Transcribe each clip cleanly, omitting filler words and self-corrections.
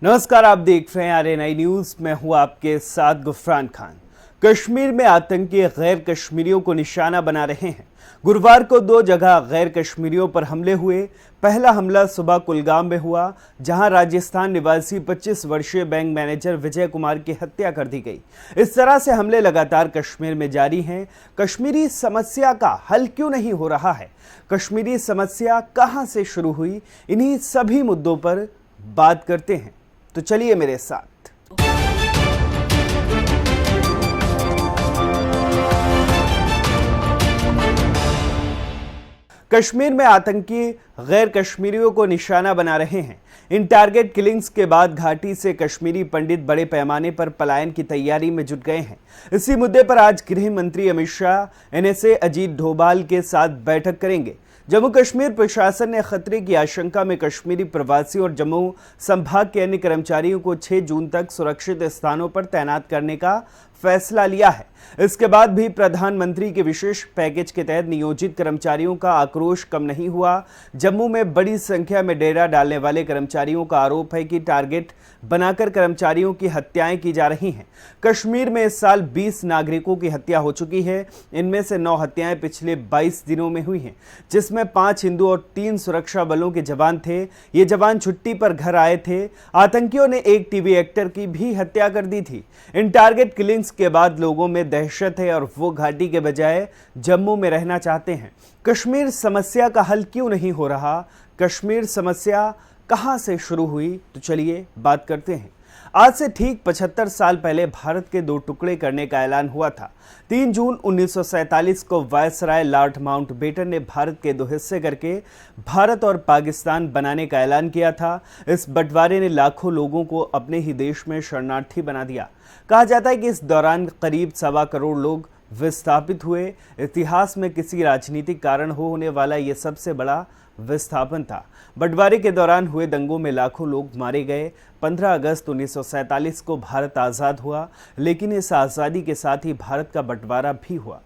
नमस्कार, आप देख रहे हैं आरएनआई न्यूज। मैं हूं आपके साथ गुफरान खान। कश्मीर में आतंकी गैर कश्मीरियों को निशाना बना रहे हैं। गुरुवार को 2 जगह गैर कश्मीरियों पर हमले हुए। पहला हमला सुबह कुलगाम में हुआ, जहां राजस्थान निवासी 25 वर्षीय बैंक मैनेजर विजय कुमार की हत्या कर दी गई। इस तरह से हमले लगातार कश्मीर में जारी हैं। कश्मीरी समस्या का हल क्यों नहीं हो रहा है? कश्मीरी समस्या कहां से शुरू हुई? इन्हीं सभी मुद्दों पर बात करते हैं, तो चलिए मेरे साथ। कश्मीर में आतंकी गैर कश्मीरियों को निशाना बना रहे हैं। इन टारगेट किलिंग्स के बाद घाटी से कश्मीरी पंडित बड़े पैमाने पर पलायन की तैयारी में जुट गए हैं। इसी मुद्दे पर आज गृह मंत्री अमित शाह एनएसए अजीत डोभाल के साथ बैठक करेंगे। जम्मू कश्मीर प्रशासन ने खतरे की आशंका में कश्मीरी प्रवासी और जम्मू संभाग के अन्य कर्मचारियों को 6 जून तक सुरक्षित स्थानों पर तैनात करने का फैसला लिया है। इसके बाद भी प्रधानमंत्री के विशेष पैकेज के तहत नियोजित कर्मचारियों का आक्रोश कम नहीं हुआ। जम्मू में बड़ी संख्या में डेरा डालने वाले कर्मचारियों का आरोप है कि टारगेट बनाकर कर्मचारियों की हत्याएं की जा रही हैं। कश्मीर में इस साल 20 नागरिकों की हत्या हो चुकी है। इनमें से 9 हत्याएं पिछले 22 दिनों में हुई हैं, जिसमें 5 हिंदू और 3 सुरक्षा बलों के जवान थे। ये जवान छुट्टी पर घर आए थे। आतंकियों ने एक टीवी एक्टर की भी हत्या कर दी थी। इन टारगेट किलिंग्स के बाद लोगों में दहशत है और वो घाटी के बजाय जम्मू में रहना चाहते हैं। कश्मीर समस्या का हल क्यों नहीं हो रहा? कश्मीर समस्या कहां से शुरू हुई? तो चलिए बात करते हैं। आज से ठीक 75 साल पहले भारत के 2 टुकड़े करने का ऐलान हुआ था। 3 जून 1947 को वायसराय लॉर्ड माउंटबेटन ने भारत के 2 हिस्से करके भारत और पाकिस्तान बनाने का ऐलान किया था। इस बंटवारे ने लाखों लोगों को अपने ही देश में शरणार्थी बना दिया। कहा जाता है कि इस दौरान करीब 1.25 करोड़ लोग विस्थापित हुए। इतिहास में किसी राजनीतिक कारण होने वाला यह सबसे बड़ा विस्थापन था। बंटवारे के दौरान हुए दंगों में लाखों लोग मारे गए। 15 अगस्त 1947 को भारत आज़ाद हुआ, लेकिन इस आज़ादी के साथ ही भारत का बंटवारा भी हुआ।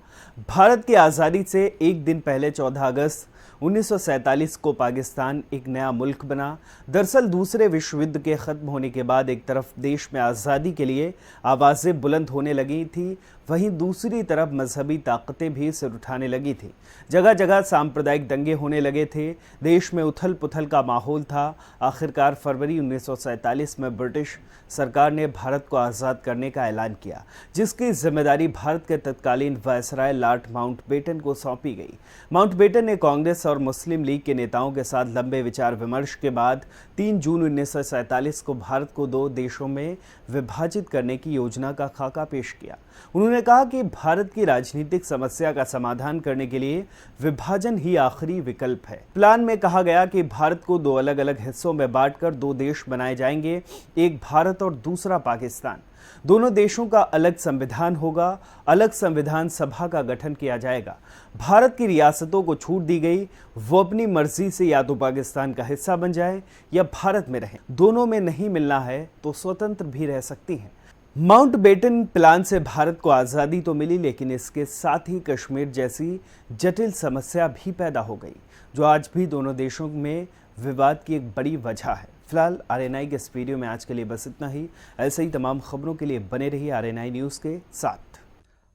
भारत की आज़ादी से एक दिन पहले 14 अगस्त 1947 को पाकिस्तान एक नया मुल्क बना। दरअसल दूसरे विश्व युद्ध के ख़त्म होने के बाद एक तरफ देश में आज़ादी के लिए आवाज़ें बुलंद होने लगी थी, वहीं दूसरी तरफ मजहबी ताकतें भी सिर उठाने लगी थी। जगह जगह सांप्रदायिक दंगे होने लगे थे। देश में उथल पुथल का माहौल था। आखिरकार फरवरी 1947 में ब्रिटिश सरकार ने भारत को आज़ाद करने का ऐलान किया, जिसकी जिम्मेदारी भारत के तत्कालीन वायसराय लॉर्ड माउंटबेटन को सौंपी गई। माउंटबेटन ने कांग्रेस और मुस्लिम लीग के नेताओं के साथ लंबे विचार विमर्श के बाद 3 जून 1947 को भारत को 2 देशों में विभाजित करने की योजना का खाका पेश किया। उन्होंने कहा कि भारत की राजनीतिक समस्या का समाधान करने के लिए विभाजन ही आखिरी विकल्प है। प्लान में कहा गया कि भारत को 2 अलग अलग हिस्सों में बांटकर 2 देश बनाए जाएंगे, एक भारत और दूसरा पाकिस्तान। दोनों देशों का अलग संविधान होगा, अलग संविधान सभा का गठन किया जाएगा। भारत की रियासतों को छूट दी गई, वो अपनी मर्जी से या तो पाकिस्तान का हिस्सा बन जाए या भारत में रहें। दोनों में नहीं मिलना है तो स्वतंत्र भी रह सकती हैं। माउंटबेटन प्लान से भारत को आज़ादी तो मिली, लेकिन इसके साथ ही कश्मीर जैसी जटिल समस्या भी पैदा हो गई, जो आज भी दोनों देशों में विवाद की एक बड़ी वजह है। फिलहाल आरएनआई के इस वीडियो में आज के लिए बस इतना ही। ऐसे ही तमाम खबरों के लिए बने रहिए आरएनआई न्यूज़ के साथ।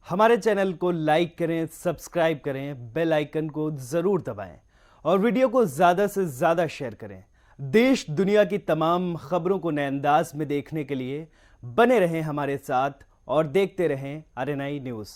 हमारे चैनल को लाइक करें, सब्सक्राइब करें, बेल आइकन को ज़रूर दबाएं और वीडियो को ज़्यादा से ज़्यादा शेयर करें। देश दुनिया की तमाम खबरों को नए अंदाज में देखने के लिए बने रहें हमारे साथ और देखते रहें आरएनआई न्यूज़।